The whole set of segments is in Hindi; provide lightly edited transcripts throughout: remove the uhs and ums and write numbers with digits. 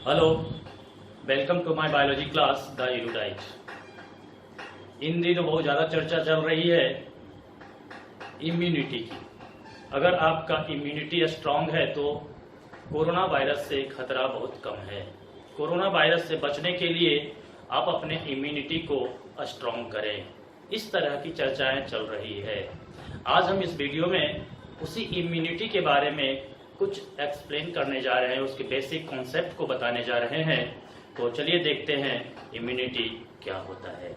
Hello, welcome to my biology class the erudite. इन दिनों बहुत ज़्यादा चर्चा चल रही है इम्यूनिटी की। अगर आपका इम्यूनिटी स्ट्रांग है तो कोरोना वायरस से खतरा बहुत कम है। कोरोना वायरस से बचने के लिए आप अपने इम्यूनिटी को स्ट्रांग करें, इस तरह की चर्चाएं चल रही है। आज हम इस वीडियो में उसी इम्यूनिटी के बारे में कुछ एक्सप्लेन करने जा रहे हैं, उसके बेसिक कॉन्सेप्ट को बताने जा रहे हैं। तो चलिए देखते हैं इम्यूनिटी क्या होता है।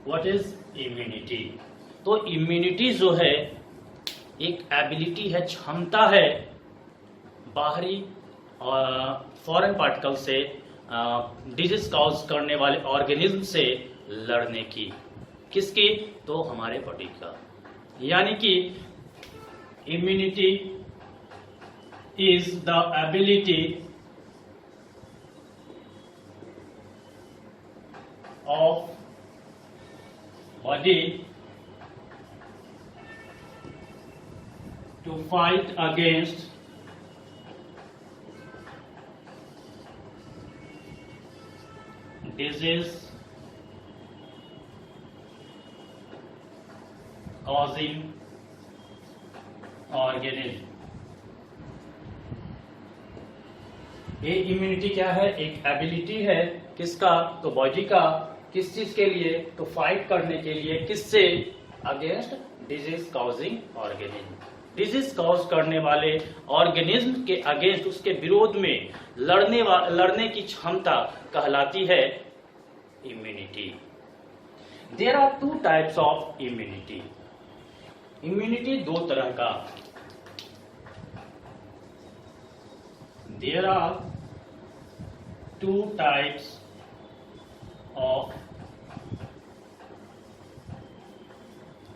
What is immunity? तो इम्यूनिटी जो है एक एबिलिटी है, क्षमता है बाहरी और फॉरेन पार्टिकल से डिजीज कॉज करने वाले ऑर्गेनिज्म से लड़ने की। किसकी? तो हमारे बॉडी का। यानी कि immunity is the ability of body to fight against disease causing organism। ये इम्यूनिटी क्या है? एक एबिलिटी है। किसका? तो बॉडी का। किस चीज के लिए? तो फाइट करने के लिए। किससे? Against disease causing organism. Disease cause करने वाले ऑर्गेनिज्म के अगेंस्ट, उसके विरोध में लड़ने की क्षमता कहलाती है immunity. There are two types of immunity. Immunity दो तरह का। There are two types of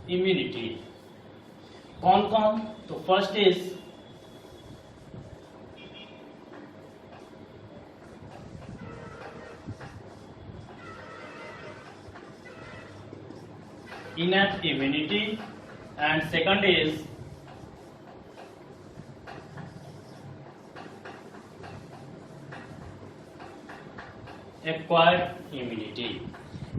immunity. कौन कौन? तो first is innate immunity and second is acquired immunity।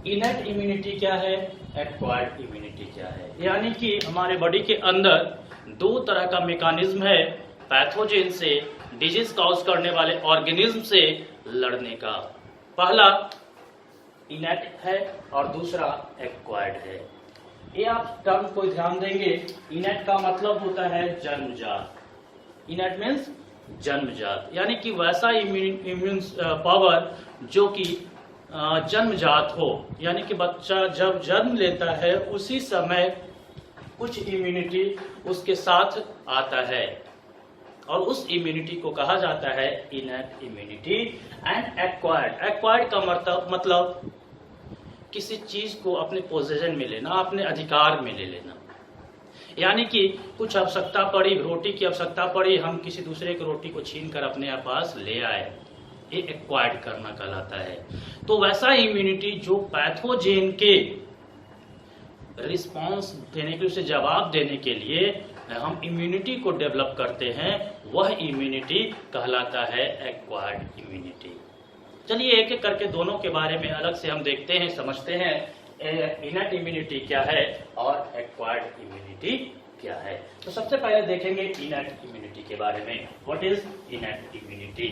innate immunity क्या है? acquired immunity क्या है? यानी कि हमारे बॉडी के अंदर दो तरह का मैकेनिज्म है पैथोजेन से, डिजीज कॉज करने वाले ऑर्गेनिज्म से लड़ने का। पहला इनेट है और दूसरा एक्वायर्ड है। ये आप टर्म को ध्यान देंगे। इनेट का मतलब होता है जन्मजात। इनेट मीन्स जन्मजात, यानी कि वैसा इम्यून पावर जो कि जन्मजात हो। यानी कि बच्चा जब जन्म लेता है उसी समय कुछ इम्यूनिटी उसके साथ आता है और उस इम्यूनिटी को कहा जाता है innate immunity. And acquired, acquired का मतलब किसी चीज को अपने पोजीशन में लेना, अपने अधिकार में ले लेना। यानी कि कुछ आवश्यकता पड़ी, रोटी की आवश्यकता पड़ी, हम किसी दूसरे की रोटी को छीन कर अपने पास ले आए, ये एक्वायर्ड करना कहलाता है। तो वैसा इम्यूनिटी जो पैथोजेन के रिस्पांस देने के, उसे जवाब देने के लिए हम इम्यूनिटी को डेवलप करते हैं, वह इम्यूनिटी कहलाता है एक्वायर्ड इम्यूनिटी। चलिए एक एक करके दोनों के बारे में अलग से हम देखते हैं, समझते हैं इनेट इम्यूनिटी क्या है और एक्वायर्ड इम्यूनिटी क्या है। तो सबसे पहले देखेंगे इनेट इम्यूनिटी के बारे में। What is innate immunity?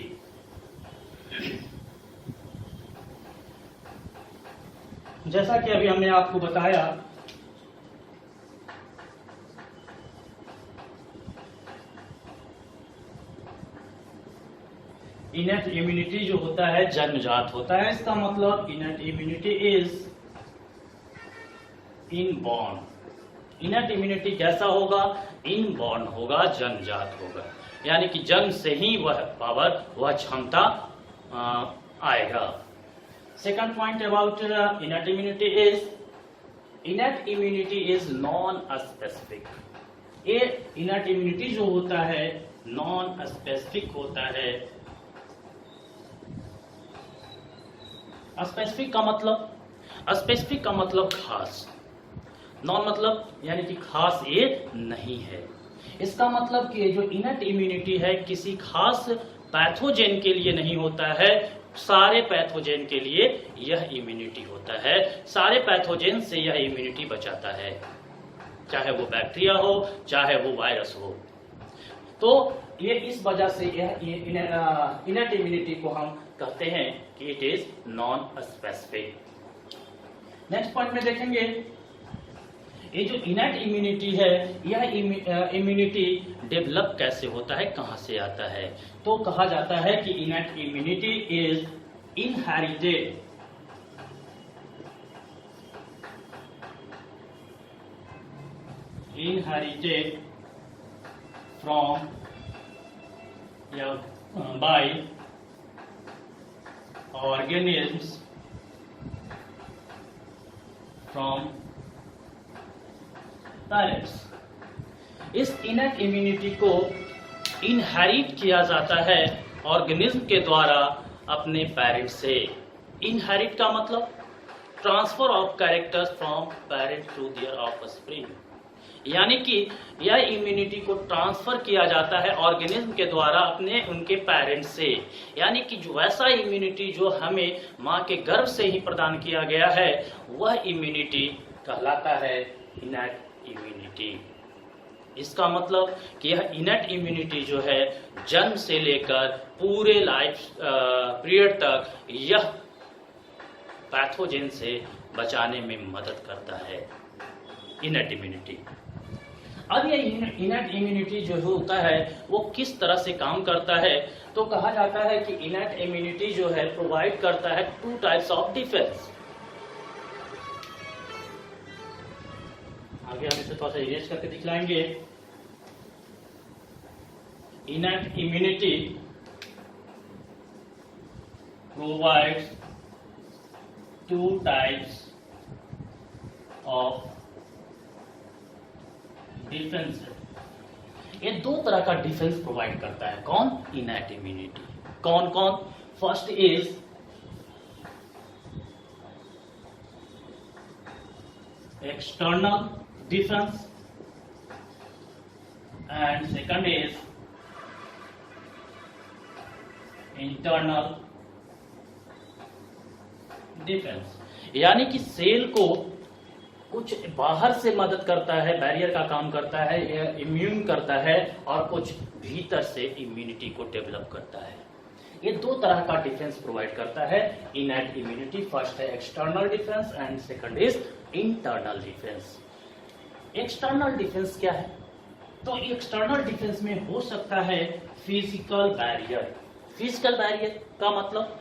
जैसा कि अभी हमने आपको बताया, इनेट इम्यूनिटी जो होता है जन्मजात होता है। इसका मतलब innate immunity is inborn. Innate immunity कैसा होगा? इनबॉर्न होगा, जन्मजात होगा। यानी कि जन्म से ही वह पावर, वह क्षमता आएगा। Second point about innate immunity is innate immunity is non specific. ये इनेट इम्यूनिटी जो होता है नॉन स्पेसिफिक होता है। स्पेसिफिक का मतलब खास। नॉन मतलब यानी कि खास ये नहीं है। इसका मतलब कि जो इनट इम्यूनिटी है किसी खास पैथोजेन के लिए नहीं होता है, सारे पैथोजेन के लिए यह इम्यूनिटी होता है। सारे पैथोजेन से यह इम्यूनिटी बचाता है, चाहे वो बैक्टीरिया हो चाहे वो वायरस हो। तो ये इस वजह से यह इनट इम्यूनिटी को हम कहते हैं कि it is non specific. Next point में देखेंगे, ये जो इनट इम्यूनिटी है यह इम्यूनिटी डेवलप कैसे होता है, कहां से आता है। तो कहा जाता है कि इनट immunity is inherited from by organisms from parents। इस इनट इम्यूनिटी को इनहेरिट किया जाता है ऑर्गेनिज्म के द्वारा अपने पेरेंट्स से। इनहेरिट का मतलब transfer of characters from parent to their offspring, यानी कि यह इम्यूनिटी को ट्रांसफर किया जाता है ऑर्गेनिज्म के द्वारा अपने उनके पेरेंट्स से। यानी कि जो वैसा इम्यूनिटी जो हमें माँ के गर्भ से ही प्रदान किया गया है वह इम्यूनिटी कहलाता है इनट इम्यूनिटी। इसका मतलब कि यह इनट इम्यूनिटी जो है जन्म से लेकर पूरे लाइफ पीरियड तक यह पैथोजेन से बचाने में मदद करता है, इनट इम्यूनिटी। अब ये इनट इम्यूनिटी जो होता है वो किस तरह से काम करता है, तो कहा जाता है कि इनट इम्यूनिटी जो है प्रोवाइड करता है 2 टाइप्स ऑफ डिफेंस। आगे हम इसे थोड़ा सा इरेज करके दिखलाएंगे। Innate immunity provides 2 types of defence. ये 2 तरह का डिफेंस प्रोवाइड करता है। कौन? Innate immunity. कौन कौन? First is external defence and second is internal defence. यानी कि सेल को कुछ बाहर से मदद करता है, बैरियर का काम करता है, यह इम्यून करता है, और कुछ भीतर से इम्यूनिटी को डेवलप करता है। ये 2 तरह का डिफेंस प्रोवाइड करता है इनट इम्यूनिटी। फर्स्ट है external defence and second is internal defence. External defence क्या है? तो एक्सटर्नल डिफेंस में हो सकता है फिजिकल बैरियर। फिजिकल बैरियर का मतलब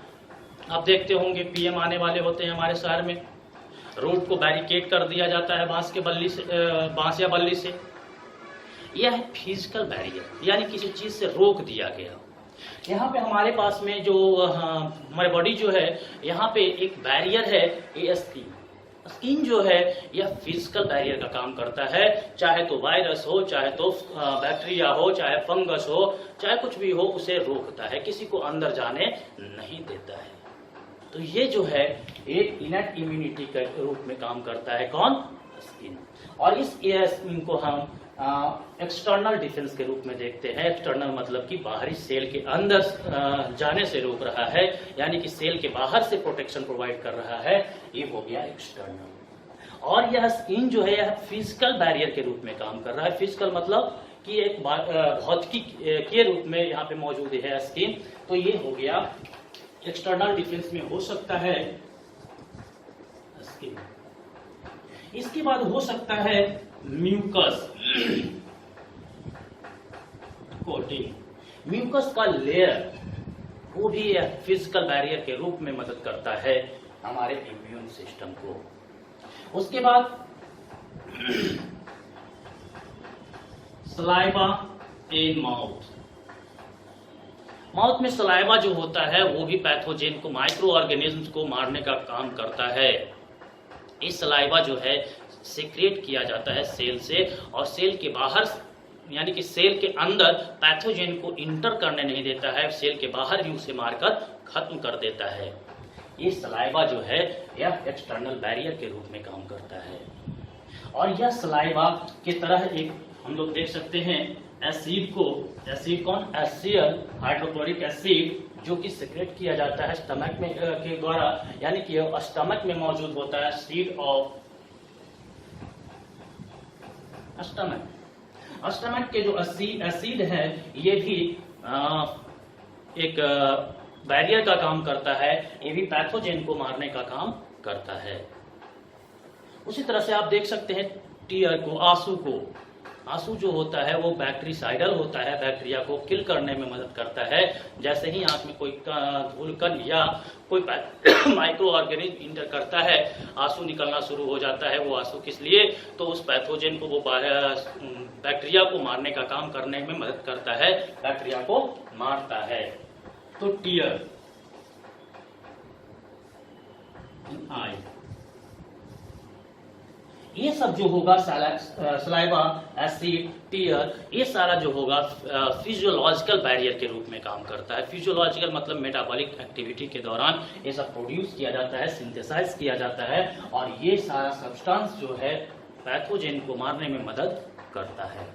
आप देखते होंगे पीएम आने वाले होते हैं हमारे शहर में, रोड को बैरिकेड कर दिया जाता है बांस या बल्ली से। यह है फिजिकल बैरियर, यानी किसी चीज से रोक दिया गया। यहाँ पे हमारे पास में जो हमारे बॉडी जो है यहाँ पे एक बैरियर है, ये स्किन। स्किन जो है यह फिजिकल बैरियर का काम करता है, चाहे तो वायरस हो, चाहे तो बैक्टीरिया हो, चाहे फंगस हो, चाहे कुछ भी हो, उसे रोकता है, किसी को अंदर जाने नहीं देता है। तो ये जो है एक इनट इम्यूनिटी के रूप में काम करता है। कौन? स्किन। और इस स्किन को हम एक्सटर्नल डिफेंस के रूप में देखते हैं। एक्सटर्नल मतलब कि बाहरी सेल के अंदर जाने से रोक रहा है, यानी कि सेल के बाहर से प्रोटेक्शन प्रोवाइड कर रहा है, ये हो गया एक्सटर्नल। और यह स्किन जो है यह फिजिकल बैरियर के रूप में काम कर रहा है। फिजिकल मतलब कि एक भौतिकी के रूप में यहाँ पे मौजूद है स्किन। तो ये हो गया एक्सटर्नल डिफेंस में हो सकता है स्किन। इसके बाद हो सकता है म्यूकस कोटिंग। म्यूकस का लेयर वो भी फिजिकल बैरियर के रूप में मदद करता है हमारे इम्यून सिस्टम को। उसके बाद सलाइवा इन माउथ। माउथ में सलाइवा जो होता है वो भी पैथोजेन को, माइक्रो ऑर्गेनिज्म्स को मारने का काम करता है। इस सलाइवा जो है सीक्रेट किया जाता है सेल से, और सेल के बाहर यानी कि सेल के अंदर पैथोजेन को इंटर करने नहीं देता है, सेल के बाहर ही उसे मारकर खत्म कर देता है। ये सलाइवा जो है यह एक्सटर्नल बैरियर के रूप में काम करता है। और यह सलाइवा की तरह एक हम लोग देख सकते हैं एसिड कौन, HCl हाइड्रोक्लोरिक एसिड, जो कि सिक्रेट किया जाता है स्टमक में के द्वारा, यानी कि स्टमक में मौजूद होता है सीड ऑफ स्टमक के जो एसिड है ये भी एक बैरियर का काम करता है, ये भी पैथोजेन को मारने का काम करता है। उसी तरह से आप देख सकते हैं टीयर को, आंसू जो होता है वो बैक्टीरिसाइडल होता है, बैक्टीरिया को किल करने में मदद करता है। जैसे ही आंख में कोई धूलकण या कोई माइक्रो ऑर्गेनिज्म इंटर करता है, आंसू निकलना शुरू हो जाता है। वो आंसू किस लिए, तो उस पैथोजेन को, वो बैक्टीरिया को मारने का काम करने में मदद करता है, बैक्टीरिया को मारता है। तो टीयर आई, ये सब जो होगा सलाइवा, एसिड, टीयर, ये सारा जो होगा फिजियोलॉजिकल बैरियर के रूप में काम करता है। फिजियोलॉजिकल मतलब मेटाबॉलिक एक्टिविटी के दौरान ये सब प्रोड्यूस किया जाता है, सिंथेसाइज किया जाता है, और ये सारा सब्सटेंस जो है पैथोजेन को मारने में मदद करता है।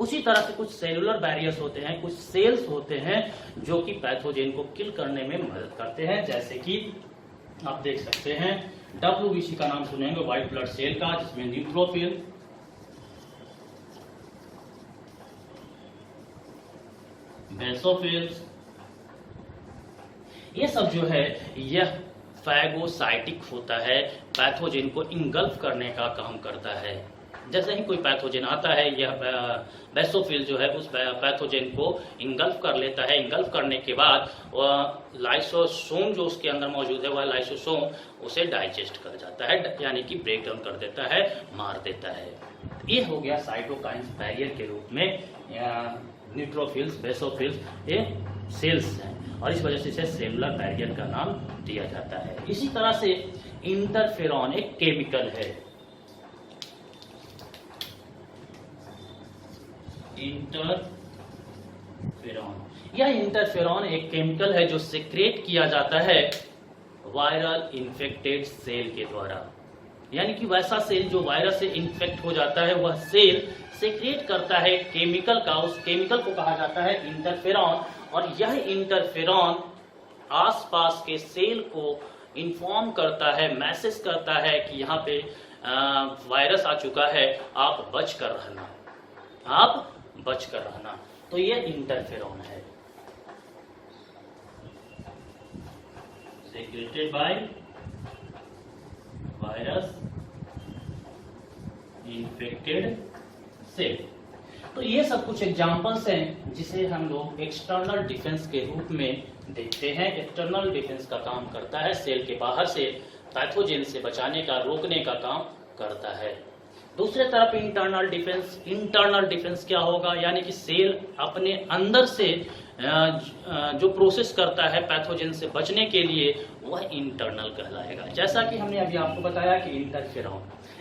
उसी तरह से कुछ सेलुलर बैरियर्स होते हैं, कुछ सेल्स होते हैं जो कि पैथोजेन को किल करने में मदद करते हैं। जैसे कि आप देख सकते हैं WBC का नाम सुनेंगे, व्हाइट ब्लड सेल का, जिसमें न्यूट्रोफिल, बेसोफिल्स, ये सब जो है यह फैगोसाइटिक होता है, पैथोजेन को इंगल्फ करने का काम करता है। जैसे ही कोई पैथोजेन आता है, यह बेसोफिल जो है उस पैथोजेन को इंगल्फ कर लेता है। इंगल्फ करने के बाद वह लाइसोसोम जो उसके अंदर मौजूद है, वह लाइसोसोम उसे डाइजेस्ट कर जाता है, यानी कि ब्रेक डाउन कर देता है, मार देता है। ये हो गया साइटोकाइन्स बैरियर के रूप में। न्यूट्रोफिल्स, बेसोफिल्स ये सेल्स हैं, और इस वजह से इसे सेलुलर बैरियर का नाम दिया जाता है। इसी तरह से इंटरफेरॉन एक केमिकल है। इंटरफेरॉन, यह इंटरफेरॉन एक केमिकल है जो सिक्रेट किया जाता है वायरल इन्फेक्टेड सेल के द्वारा, यानी कि वैसा सेल जो वायरस से इन्फेक्ट हो जाता है, वह सेल सिक्रेट करता है केमिकल का, उस केमिकल को कहा जाता है इंटरफेरॉन। और यह इंटरफेरॉन आसपास के सेल को इन्फॉर्म करता है, मैसेज करता है कि यहाँ पे वायरस आ चुका है, आप बच कर रहना, आप बच कर रहना। तो यह इंटरफेरॉन है, secreted by virus infected cell. तो ये सब कुछ एग्जांपल्स हैं जिसे हम लोग एक्सटर्नल डिफेंस के रूप में देखते हैं। एक्सटर्नल डिफेंस का काम करता है, सेल के बाहर से पैथोजेन से बचाने का, रोकने का काम करता है। दूसरे तरफ इंटरनल डिफेंस क्या होगा, यानी कि सेल अपने अंदर से जो प्रोसेस करता है पैथोजेन से बचने के लिए, वह इंटरनल कहलाएगा। जैसा कि हमने अभी आपको बताया कि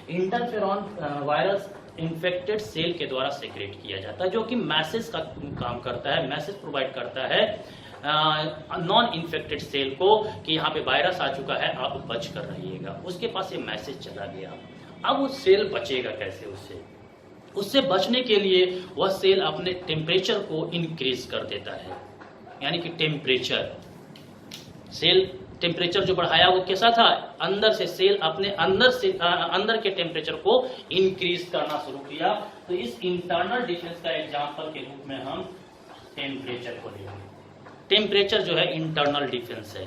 इंटरफेरॉन वायरस इन्फेक्टेड सेल के द्वारा सेक्रेट किया जाता है, जो कि मैसेज का काम करता है, मैसेज प्रोवाइड करता है नॉन इन्फेक्टेड सेल को कि यहाँ पे वायरस आ चुका है, आप बच कर रहिएगा। उसके पास ये मैसेज चला गया। अब वो सेल बचेगा कैसे? उससे बचने के लिए वह सेल अपने टेम्परेचर को इंक्रीज कर देता है, यानी कि सेल टेम्परेचर जो बढ़ाया वो कैसा था, अंदर से सेल अपने अंदर के टेम्परेचर को इंक्रीज करना शुरू किया। तो इस इंटरनल डिफेंस का एग्जांपल के रूप में हम टेम्परेचर को लेंगे। टेम्परेचर जो है इंटरनल डिफेंस है।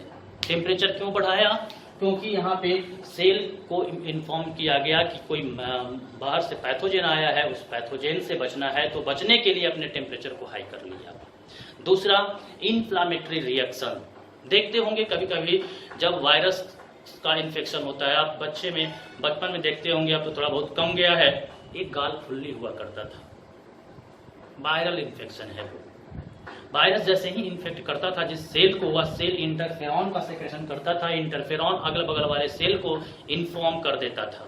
टेम्परेचर क्यों बढ़ाया? क्योंकि यहाँ पे सेल को इन्फॉर्म किया गया कि कोई बाहर से पैथोजेन आया है, उस पैथोजेन से बचना है, तो बचने के लिए अपने टेम्परेचर को हाई कर लिया। दूसरा, इन्फ्लामेटरी रिएक्शन। देखते होंगे कभी कभी जब वायरस का इन्फेक्शन होता है, आप बचपन में देखते होंगे, अब तो थोड़ा बहुत कम गया है, एक गाल फुल्ली हुआ करता था, वायरल इन्फेक्शन है वो। वायरस जैसे ही इन्फेक्ट करता था जिस सेल को, वह सेल इंटरफेरॉन का सेक्रेशन करता था। इंटरफेरॉन अगल बगल वाले सेल को इन्फॉर्म कर देता था।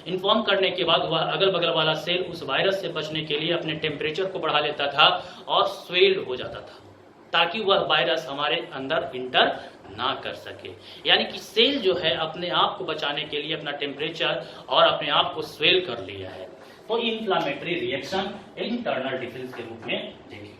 इन्फॉर्म करने के बाद वह अगल बगल वाला सेल उस वायरस से बचने के लिए अपने टेम्परेचर को बढ़ा लेता था और स्वेल्ड हो जाता था, ताकि वह वायरस हमारे अंदर इंटर ना कर सके। यानी कि सेल जो है अपने आप को बचाने के लिए अपना टेम्परेचर और अपने आप को स्वेल कर लिया है। तो इन्फ्लामेटरी रिएक्शन इंटरनल डिफेंस के रूप में देखेंगे।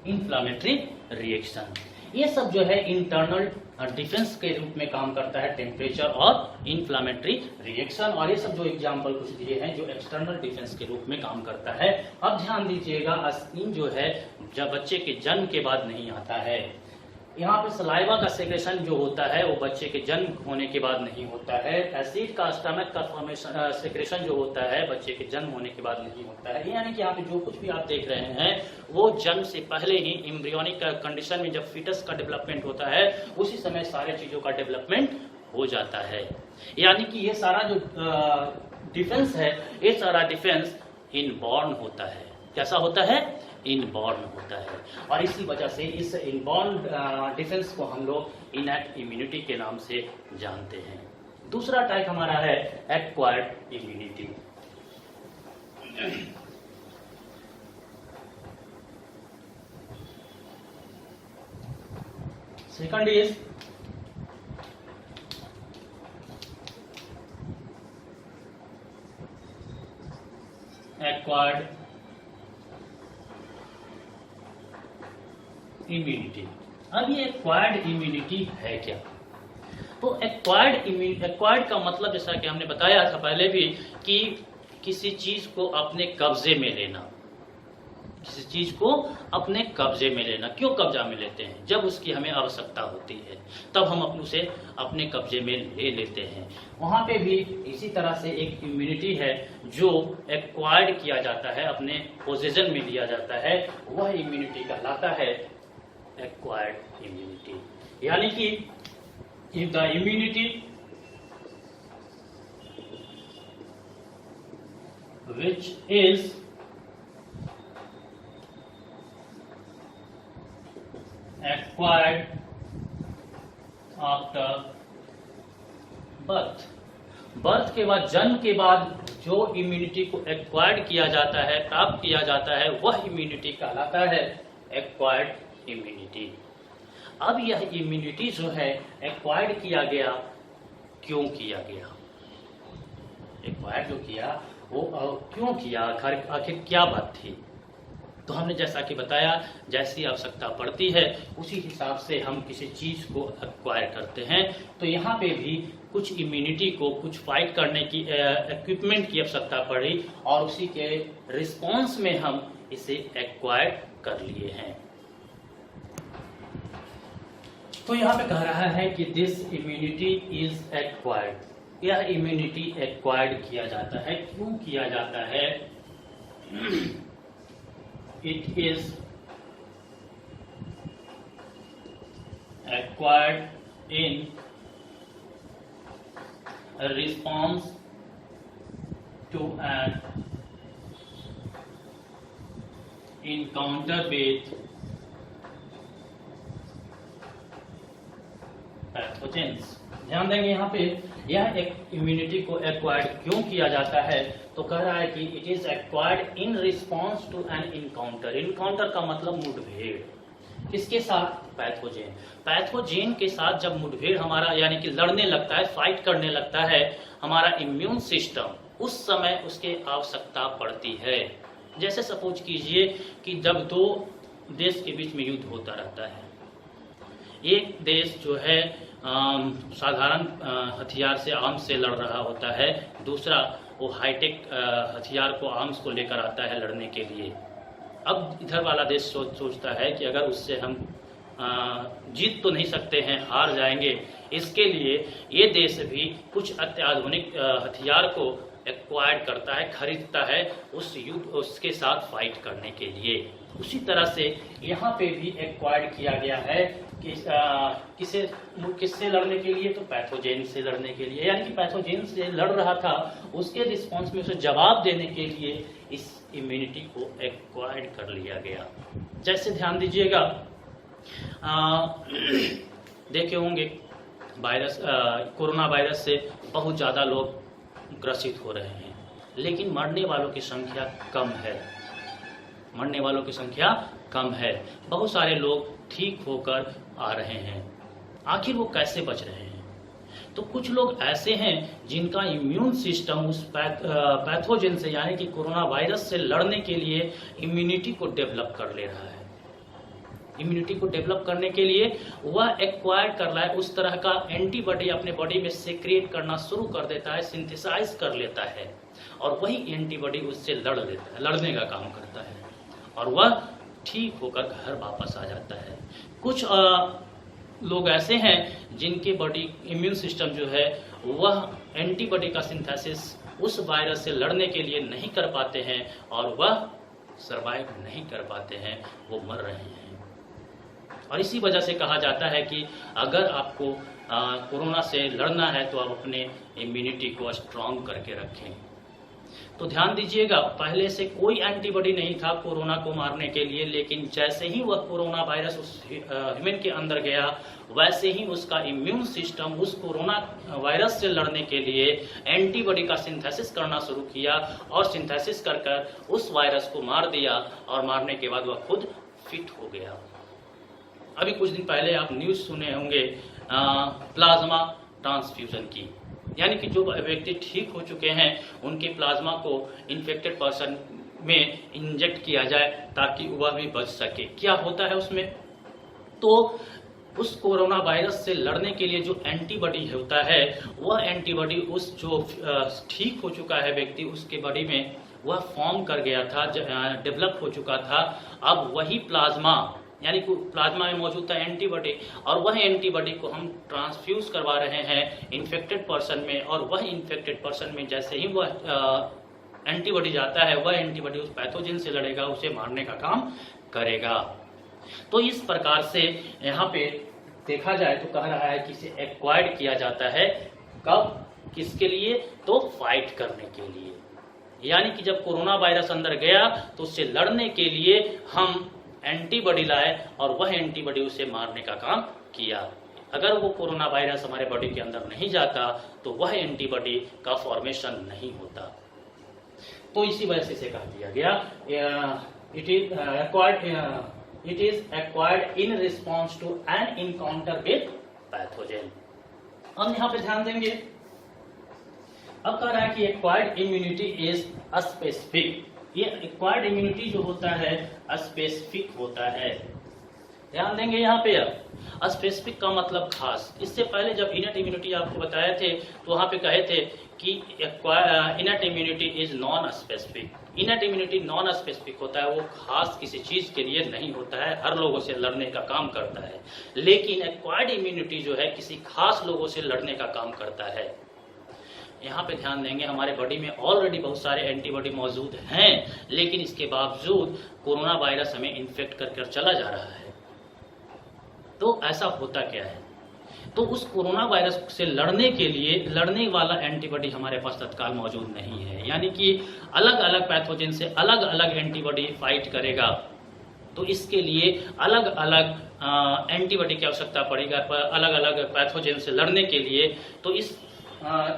इन्फ्लामेटरी रिएक्शन ये सब जो है इंटरनल डिफेंस के रूप में काम करता है, टेम्परेचर और इन्फ्लामेटरी रिएक्शन। और ये सब जो एग्जाम्पल कुछ दिए हैं जो एक्सटर्नल डिफेंस के रूप में काम करता है। अब ध्यान दीजिएगा, स्किन जो है जब बच्चे के जन्म के बाद नहीं आता है। यहाँ पे सलाइवा का सेक्रेशन जो होता है वो बच्चे के जन्म होने के बाद नहीं होता है। एसिड का स्टमक का फॉर्मेशन सेक्रेशन जो होता है बच्चे के जन्म होने के बाद नहीं होता है। यानी कि यहाँ पे जो कुछ भी आप देख रहे हैं वो जन्म से पहले ही एम्ब्रियोनिक कंडीशन में जब फीटस का डेवलपमेंट होता है उसी समय सारे चीजों का डेवलपमेंट हो जाता है। यानी कि ये सारा जो डिफेंस है ये सारा डिफेंस इनबॉर्न होता है। कैसा होता है? इनबॉर्न होता है। और इसी वजह से इस इनबॉर्न डिफेंस को हम लोग इनएक्ट इम्यूनिटी के नाम से जानते हैं। दूसरा टाइप हमारा है acquired immunity. Second is acquired immunity. अब ये एक्वायर्ड इम्यूनिटी है क्या? तो एक्वायर्ड का मतलब जैसा कि हमने बताया था पहले भी कि किसी चीज को अपने कब्जे में लेना, किसी चीज को अपने कब्जे में लेना। क्यों कब्जा में लेते हैं? जब उसकी हमें आवश्यकता होती है तब हम उसे अपने कब्जे में ले लेते हैं। वहां पे भी इसी तरह से एक इम्यूनिटी है जो एक्वायर्ड किया जाता है, अपने पोजीशन में लिया जाता है। वह इम्यूनिटी कहलाता है एक्वायर्ड इम्यूनिटी। यानी कि if the immunity which is acquired after birth के बाद, जन्म के बाद जो इम्यूनिटी को एक्वायर्ड किया जाता है, प्राप्त किया जाता है, वह इम्यूनिटी कहलाता है एक्वायर्ड इम्यूनिटी। अब यह इम्यूनिटी जो है एक्वायर्ड किया गया, क्यों किया गया? एक्वायर्ड जो किया वो क्यों किया, आखिर क्या बात थी? तो हमने जैसा कि बताया, जैसी आवश्यकता पड़ती है उसी हिसाब से हम किसी चीज को एक्वायर करते हैं। तो यहाँ पे भी कुछ इम्यूनिटी को कुछ फाइट करने की इक्विपमेंट की आवश्यकता पड़ी और उसी के रिस्पॉन्स में हम इसे एक्वायर कर लिए हैं। तो यहाँ पे कह रहा है कि दिस इम्यूनिटी इज एक्वायर्ड। यह इम्यूनिटी एक्वायर्ड किया जाता है। क्यों किया जाता है? It is acquired in a response to an encounter with pathogens. ध्यान देंगे यहाँ पे यह एक इम्यूनिटी को एक्वायर्ड क्यों किया जाता है, तो कह रहा है कि it is acquired in response to an encounter. Encounter का मतलब मुठभेड़। किसके साथ? पैथोजेन। पैथोजेन के साथ जब मुठभेड़ हमारा यानी कि लड़ने लगता है, फाइट करने लगता है हमारा इम्यून सिस्टम, उस समय उसके आवश्यकता पड़ती है। जैसे सपोज कीजिए कि जब दो देश के बीच में युद्ध होता रहता है, एक देश जो है साधारण हथियार से, आर्म्स से लड़ रहा होता है, दूसरा वो हाईटेक हथियार को, आर्म्स को लेकर आता है लड़ने के लिए। अब इधर वाला देश सोचता है कि अगर उससे हम जीत तो नहीं सकते हैं, हार जाएंगे, इसके लिए ये देश भी कुछ अत्याधुनिक हथियार को एक्वायर्ड करता है, खरीदता है उस युद्ध, उसके साथ फाइट करने के लिए। उसी तरह से यहाँ पे भी एक्वायर्ड किया गया है कि किससे लड़ने के लिए? तो पैथोजेन से लड़ने के लिए। यानी कि पैथोजेन से लड़ रहा था, उसके रिस्पॉन्स में उसे जवाब देने के लिए इस इम्यूनिटी को एक्वायर्ड कर लिया गया। जैसे ध्यान दीजिएगा, देखे होंगे वायरस, कोरोना वायरस से बहुत ज़्यादा लोग ग्रसित हो रहे हैं, लेकिन मरने वालों की संख्या कम है। मरने वालों की संख्या कम है, बहुत सारे लोग ठीक होकर आ रहे हैं। आखिर वो कैसे बच रहे हैं? तो कुछ लोग ऐसे हैं जिनका इम्यून सिस्टम उस पैथोजन से यानी कि कोरोना वायरस से लड़ने के लिए इम्यूनिटी को डेवलप कर ले रहा है। इम्यूनिटी को डेवलप करने के लिए वह एक्वायर कर रहा है, उस तरह का एंटीबॉडी अपने बॉडी में सेक्रिएट करना शुरू कर देता है, सिंथेसाइज कर लेता है, और वही एंटीबॉडी उससे लड़ लेता है, लड़ने का काम करता है, और वह ठीक होकर घर वापस आ जाता है। कुछ लोग ऐसे हैं जिनके बॉडी इम्यून सिस्टम जो है वह एंटीबॉडी का सिंथेसिस उस वायरस से लड़ने के लिए नहीं कर पाते हैं, और वह सर्वाइव नहीं कर पाते हैं, वो मर रहे हैं। और इसी वजह से कहा जाता है कि अगर आपको कोरोना से लड़ना है तो आप अपने इम्यूनिटी को स्ट्रॉन्ग करके रखें। तो ध्यान दीजिएगा, पहले से कोई एंटीबॉडी नहीं था कोरोना को मारने के लिए, लेकिन जैसे ही वह कोरोना वायरस उस ह्यूमन के अंदर गया, वैसे ही उसका इम्यून सिस्टम उस कोरोना वायरस से लड़ने के लिए एंटीबॉडी का सिंथेसिस करना शुरू किया, और सिंथेसिस कर कर उस वायरस को मार दिया, और मारने के बाद वह खुद फिट हो गया। अभी कुछ दिन पहले आप न्यूज़ सुने होंगे प्लाज्मा ट्रांसफ्यूजन की, यानी कि जो व्यक्ति ठीक हो चुके हैं उनके प्लाज्मा को इन्फेक्टेड पर्सन में इंजेक्ट किया जाए ताकि वह भी बच सके। क्या होता है उसमें? तो उस कोरोना वायरस से लड़ने के लिए जो एंटीबॉडी होता है, वह एंटीबॉडी उस जो ठीक हो चुका है व्यक्ति, उसके बॉडी में वह फॉर्म कर गया था, डेवलप हो चुका था। अब वही प्लाज्मा यानी कि प्लाज्मा में मौजूद था एंटीबॉडी, और वह एंटीबॉडी को हम ट्रांसफ्यूज करवा रहे हैं इन्फेक्टेड पर्सन में, और वह इन्फेक्टेड पर्सन में जैसे ही वह एंटीबॉडी जाता है, वह एंटीबॉडी उस पैथोजन से लड़ेगा, उसे मारने का काम करेगा। तो इस प्रकार से यहाँ पे देखा जाए तो कह रहा है कि इसे एक्वायर्ड किया जाता है। कब? किसके लिए? तो फाइट करने के लिए। यानी कि जब कोरोना वायरस अंदर गया तो उससे लड़ने के लिए हम एंटीबॉडी लाए, और वह एंटीबॉडी उसे मारने का काम किया। अगर वो कोरोना वायरस हमारे बॉडी के अंदर नहीं जाता तो वह एंटीबॉडी का फॉर्मेशन नहीं होता। तो इसी वजह से इसे कहा दिया गया it is acquired in response to an encounter with pathogen. हम यहाँ पे ध्यान देंगे, अब कह रहा है कि एक्वायर्ड इम्यूनिटी इज स्पेसिफिक। ये एक्वायर्ड इम्यूनिटी जो होता है स्पेसिफिक होता है। ध्यान देंगे यहाँ पे, स्पेसिफिक का मतलब खास। इससे पहले जब इनट इम्यूनिटी आपको बताए थे तो वहाँ पे कहे थे कि इनट immunity is non specific. इनट immunity non specific होता है, वो खास किसी चीज के लिए नहीं होता है, हर लोगों से लड़ने का काम करता है। लेकिन एक्वायर्ड इम्यूनिटी जो है किसी खास लोगों से लड़ने का काम करता है। यहाँ पे ध्यान देंगे, हमारे बॉडी में ऑलरेडी बहुत सारे एंटीबॉडी मौजूद हैं, लेकिन इसके बावजूद कोरोना वायरस हमें इन्फेक्ट कर चला जा रहा है। तो ऐसा होता क्या है? तो उस कोरोना वायरस से लड़ने के लिए लड़ने वाला एंटीबॉडी हमारे पास तत्काल मौजूद नहीं है, यानी कि अलग अलग पैथोजन से अलग अलग एंटीबॉडी फाइट करेगा। तो इसके लिए अलग अलग एंटीबॉडी की आवश्यकता पड़ेगा अलग अलग पैथोजन से लड़ने के लिए। तो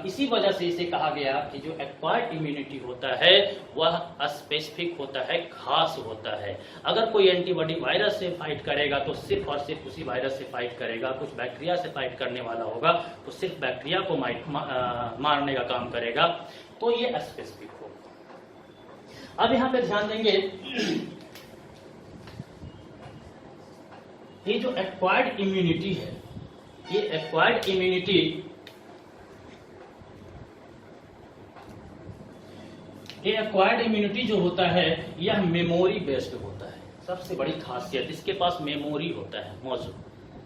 इसी वजह से इसे कहा गया कि जो एक्वायर्ड इम्यूनिटी होता है वह स्पेसिफिक होता है, खास होता है। अगर कोई एंटीबॉडी वायरस से फाइट करेगा तो सिर्फ और सिर्फ उसी वायरस से फाइट करेगा। कुछ बैक्टीरिया से फाइट करने वाला होगा तो सिर्फ बैक्टीरिया को मारने का काम करेगा। तो ये स्पेसिफिक होगा। अब यहाँ पे ध्यान देंगे, ये जो एक्वायर्ड इम्यूनिटी है, ये एक्वायर्ड इम्यूनिटी जो होता है यह मेमोरी बेस्ड होता है। सबसे बड़ी खासियत इसके पास मेमोरी होता है मौजूद,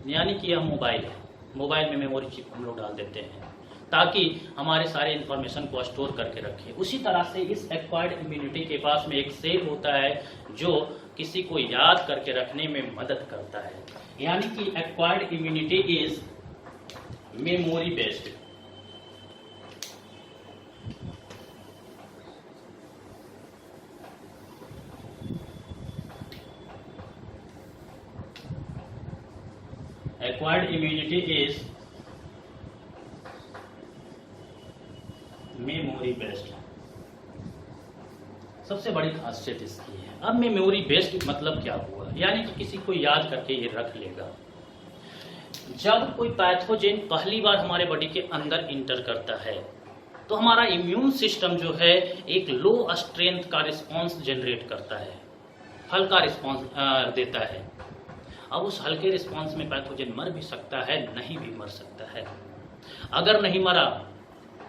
यानी कि यह मोबाइल है। मोबाइल में मेमोरी चिप हम लोग डाल देते हैं ताकि हमारे सारे इंफॉर्मेशन को स्टोर करके रखें। उसी तरह से इस एक्वायर्ड इम्यूनिटी के पास में एक सेल होता है जो किसी को याद करके रखने में मदद करता है। यानी कि acquired immunity is memory based. Acquired immunity is memory based। सबसे बड़ी खासियत इसकी है। अब मेमोरी बेस्ड मतलब क्या हुआ, यानी कि किसी को याद करके ये रख लेगा। जब कोई पैथोजेन पहली बार हमारे बॉडी के अंदर इंटर करता है तो हमारा इम्यून सिस्टम जो है एक लो स्ट्रेंथ का रिस्पांस जनरेट करता है, हल्का रिस्पांस देता है। अब उस हल्के रिस्पांस में पैथोजेन मर भी सकता है, नहीं भी मर सकता है। अगर नहीं मरा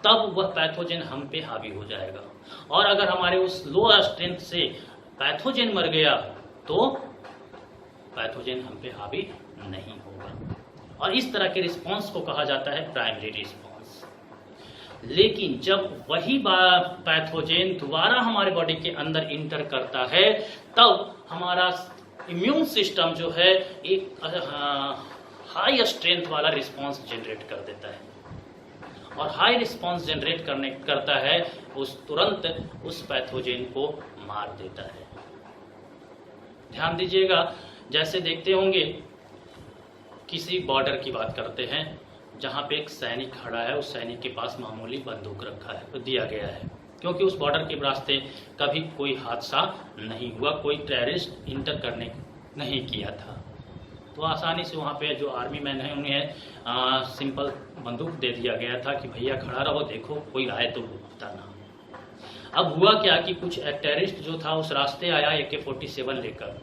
तब वह पैथोजेन हम पे हावी हो जाएगा, और अगर हमारे उस लो स्ट्रेंथ से पैथोजेन मर गया तो पैथोजेन हम पे हावी नहीं होगा। और इस तरह के रिस्पांस को कहा जाता है प्राइमरी रिस्पांस। लेकिन जब वही पैथोजेन दोबारा हमारे बॉडी के अंदर इंटर करता है तब हमारा इम्यून सिस्टम जो है एक हाई स्ट्रेंथ वाला रिस्पांस जनरेट कर देता है, और हाई रिस्पांस जनरेट करता है उस तुरंत उस पैथोजेन को मार देता है। ध्यान दीजिएगा, जैसे देखते होंगे किसी बॉर्डर की बात करते हैं जहाँ पे एक सैनिक खड़ा है, उस सैनिक के पास मामूली बंदूक रखा है, तो दिया गया है क्योंकि उस बॉर्डर के रास्ते कभी कोई हादसा नहीं हुआ, कोई टेररिस्ट इंटर करने नहीं किया था, तो आसानी से वहाँ पे जो आर्मी मैन है उन्हें सिंपल बंदूक दे दिया गया था कि भैया खड़ा रहो, देखो कोई आए तो बताना। अब हुआ क्या कि कुछ टेररिस्ट जो था उस रास्ते आया AK-47 लेकर,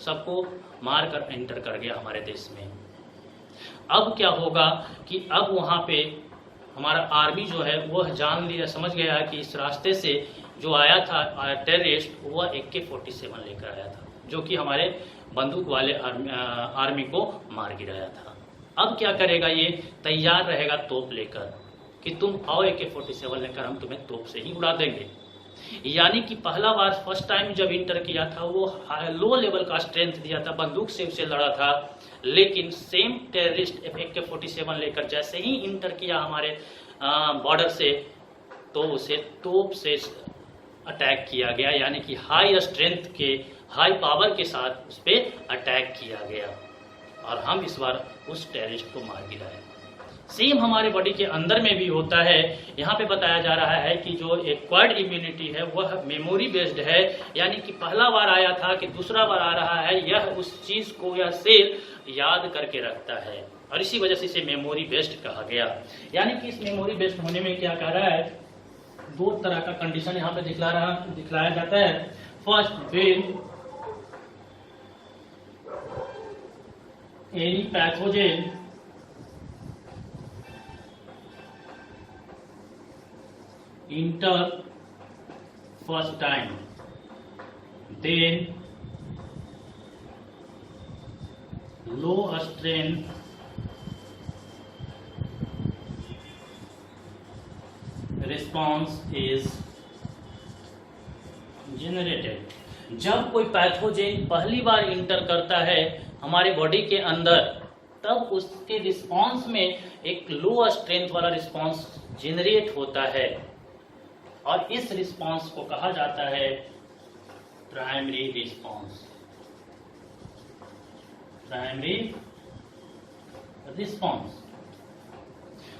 सबको मार कर एंटर कर गया हमारे देश में। अब क्या होगा कि अब वहाँ पे हमारा आर्मी जो है वह जान लिया, समझ गया कि इस रास्ते से जो आया था टेररिस्ट वह AK-47 लेकर आया था, जो कि हमारे बंदूक वाले आर्मी को मार गिराया था। अब क्या करेगा, ये तैयार रहेगा तोप लेकर कि तुम आओ AK-47 लेकर, हम तुम्हें तोप से ही उड़ा देंगे। यानी कि पहला बार फर्स्ट टाइम जब इंटर किया था वो लो लेवल का स्ट्रेंथ दिया था, बंदूक से उसे लड़ा था, लेकिन सेम टेररिस्ट AK-47 लेकर जैसे ही इंटर किया हमारे बॉर्डर से तो उसे तोप से अटैक किया गया, यानी कि हाई स्ट्रेंथ के हाई पावर के साथ उस पर अटैक किया गया और हम इस बार उस टेररिस्ट को मार गिराए। सेम हमारे बॉडी के अंदर में भी होता है। यहाँ पे बताया जा रहा है कि जो एक्वायर्ड इम्यूनिटी है वह मेमोरी बेस्ड है, यानी कि पहला बार आया था कि दूसरा बार आ रहा है, यह उस चीज को या सेल याद करके रखता है, और इसी वजह से इसे मेमोरी बेस्ड कहा गया। यानी कि इस मेमोरी बेस्ड होने में क्या कह रहा है, दो तरह का कंडीशन यहाँ पे दिखलाया जाता है। First, when any pathogen enter first time, then low strength response is generated। जब कोई पैथोजेन पहली बार इंटर करता है हमारे बॉडी के अंदर तब उसके रिस्पांस में एक लो स्ट्रेंथ वाला रिस्पांस जनरेट होता है, और इस रिस्पांस को कहा जाता है प्राइमरी रिस्पांस। Primary response.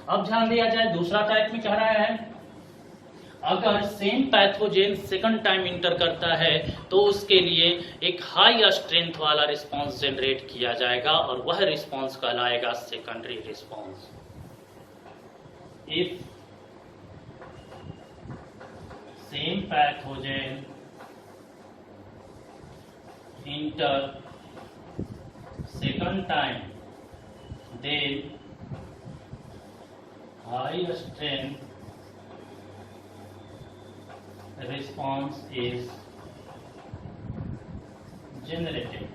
अब ध्यान दिया जाए दूसरा टाइप में कह रहा है, अगर same pathogen second time inter करता है तो उसके लिए एक हाई स्ट्रेंथ वाला रिस्पांस जनरेट किया जाएगा और वह रिस्पांस कहलाएगा secondary response. If same pathogen enter second time, then high strength response is generated।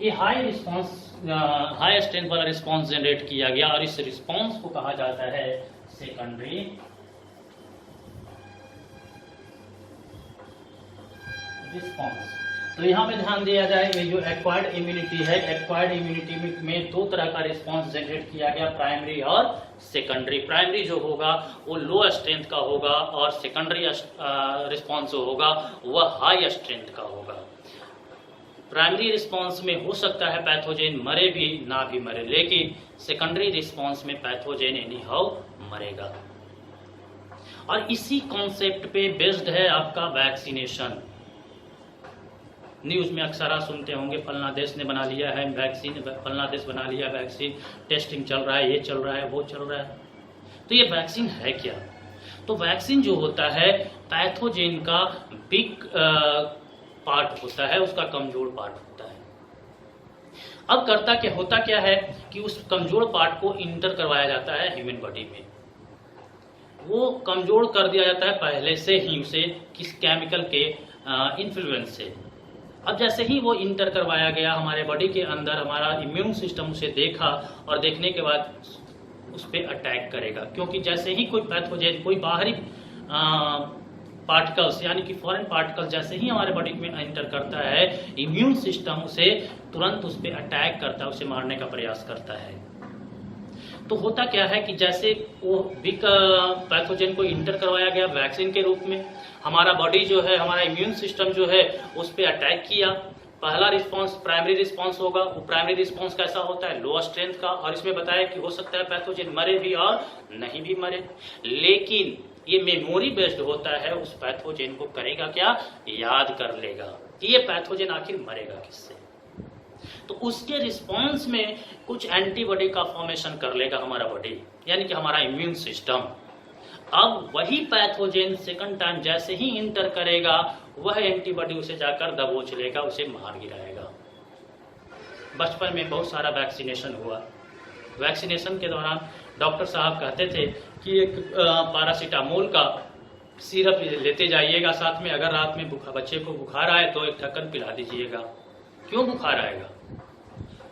ये हाई स्ट्रेंथ वाला रिस्पांस जनरेट किया गया और इस रिस्पांस को कहा जाता है सेकेंडरी रिस्पांस। तो यहाँ पे ध्यान दिया जाए, ये जो एक्वायर्ड इम्यूनिटी है, एक्वायर्ड इम्यूनिटी में दो तरह का रिस्पांस जनरेट किया गया, प्राइमरी और सेकेंडरी। प्राइमरी जो होगा वो लो स्ट्रेंथ का होगा और सेकेंडरी रिस्पांस जो होगा वह हाई स्ट्रेंथ का होगा। प्राइमरी रिस्पांस में हो सकता है पैथोजेन मरे भी ना भी मरे, लेकिन सेकेंडरी रिस्पांस में पैथोजेन एनी हाउ मरेगा। और इसी कॉन्सेप्ट पे बेस्ड है आपका वैक्सीनेशन। न्यूज़ में अक्सर आप सुनते होंगे फलना देश ने बना लिया है वैक्सीन, फलना देश बना लिया वैक्सीन, टेस्टिंग चल रहा है, ये चल रहा है, वो चल रहा है। तो ये वैक्सीन है क्या? तो वैक्सीन जो होता है पैथोजेन का बिग पार्ट होता है, उसका कमजोर पार्ट होता है। अब होता क्या है कि उस कमजोर पार्ट को इंटर करवाया जाता है ह्यूमन बॉडी में। वो कमजोर कर दिया जाता है पहले से ही उसे किस केमिकल के इन्फ्लुएंस से। अब जैसे ही वो इंटर करवाया गया हमारे बॉडी के अंदर, हमारा इम्यून सिस्टम उसे देखा और देखने के बाद उस पर अटैक करेगा, क्योंकि जैसे ही कोई पैथोजेन, कोई बाहरी पार्टिकल्स यानी कि फॉरेन पार्टिकल जैसे ही हमारे बॉडी में एंटर करता है, इम्यून सिस्टम उसे तुरंत उस पर अटैक करता है, उसे मारने का प्रयास करता है। तो होता क्या है कि जैसे वो बिग पैथोजेन को इंटर करवाया गया वैक्सीन के रूप में, हमारा बॉडी जो है, हमारा इम्यून सिस्टम जो है उस पर अटैक किया। पहला रिस्पांस प्राइमरी रिस्पांस होगा। वो प्राइमरी रिस्पांस कैसा होता है? लो स्ट्रेंथ का। और इसमें बताया कि हो सकता है पैथोजेन मरे भी और नहीं भी मरे, लेकिन ये मेमोरी बेस्ड होता है। उस पैथोजेन को करेगा क्या? याद कर लेगा कि ये पैथोजेन आखिर मरेगा किससे। तो उसके रिस्पांस में कुछ एंटीबॉडी का फॉर्मेशन कर लेगा हमारा बॉडी, यानी कि हमारा इम्यून सिस्टम। अब वही पैथोजेन सेकंड टाइम जैसे ही इंटर करेगा, वह एंटीबॉडी उसे जाकर दबोच लेगा, उसे मार गिराएगा। बचपन में बहुत सारा वैक्सीनेशन हुआ। वैक्सीनेशन के दौरान डॉक्टर साहब कहते थे कि एक पैरासीटामोल का सिरप लेते जाइएगा साथ में, अगर रात में बच्चे को बुखार आए तो एक ढक्कन पिला दीजिएगा। क्यों बुखार आएगा?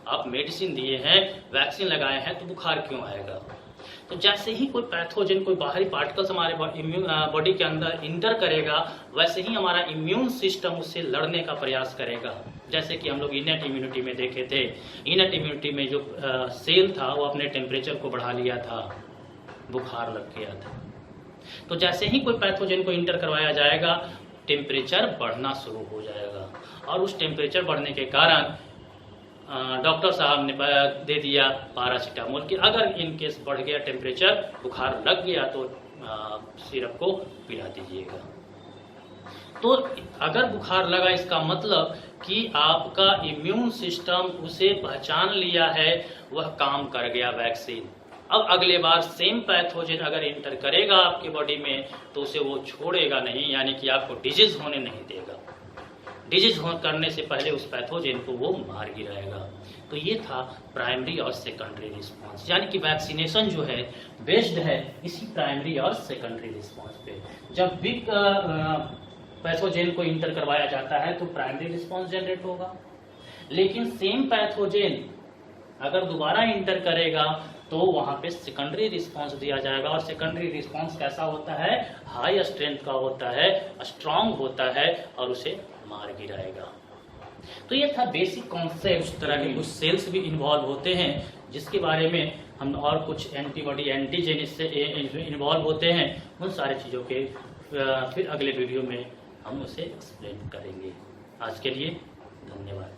आप मेडिसिन दिए हैं, वैक्सीन लगाए हैं, तो बुखार क्यों आएगा? तो जैसे ही कोई पैथोजेन, कोई बाहरी पार्टिकल्स हमारे बॉडी के अंदर इंटर करेगा, वैसे ही हमारा इम्यून सिस्टम उससे लड़ने का प्रयास करेगा। जैसे कि हम लोग इनेट इम्यूनिटी में देखे थे, इनेट इम्यूनिटी में जो सेल था वो अपने टेम्परेचर को बढ़ा लिया था, बुखार लग गया था। तो जैसे ही कोई पैथोजेन को इंटर करवाया जाएगा, टेम्परेचर बढ़ना शुरू हो जाएगा, और उस टेम्परेचर बढ़ने के कारण डॉक्टर साहब ने दे दिया पैरासीटामोल कि अगर इन केस बढ़ गया टेम्परेचर, बुखार लग गया, तो सिरप को पिला दीजिएगा। तो अगर बुखार लगा, इसका मतलब कि आपका इम्यून सिस्टम उसे पहचान लिया है, वह काम कर गया वैक्सीन। अब अगले बार सेम पैथोजेन अगर इंटर करेगा आपके बॉडी में, तो उसे वो छोड़ेगा नहीं, यानी कि आपको डिजीज होने नहीं देगा। डिजीज करने से पहले उस पैथोजेन को वो मार गिराएगा। तो ये था प्राइमरी और सेकेंडरी रिस्पांस, यानी कि वैक्सीनेशन जो है बेस्ड है इसी प्राइमरी और सेकेंडरी रिस्पांस पे। जब बिग पैथोजेन को इंटर करवाया जाता है तो प्राइमरी रिस्पांस जनरेट होगा, लेकिन सेम पैथोजेन अगर दोबारा इंटर करेगा तो वहां पे सेकेंडरी रिस्पांस दिया जाएगा। और सेकेंडरी रिस्पांस कैसा होता है? हाई स्ट्रेंथ का होता है, स्ट्रांग होता है, और उसे मार गिराएगा। तो ये था बेसिक कॉन्सेप्ट। उस तरह के कुछ सेल्स भी इन्वॉल्व होते हैं, जिसके बारे में हम और कुछ एंटीबॉडी, एंटीजेन इससे इन्वॉल्व होते हैं। उन सारी चीज़ों के फिर अगले वीडियो में हम उसे एक्सप्लेन करेंगे। आज के लिए धन्यवाद।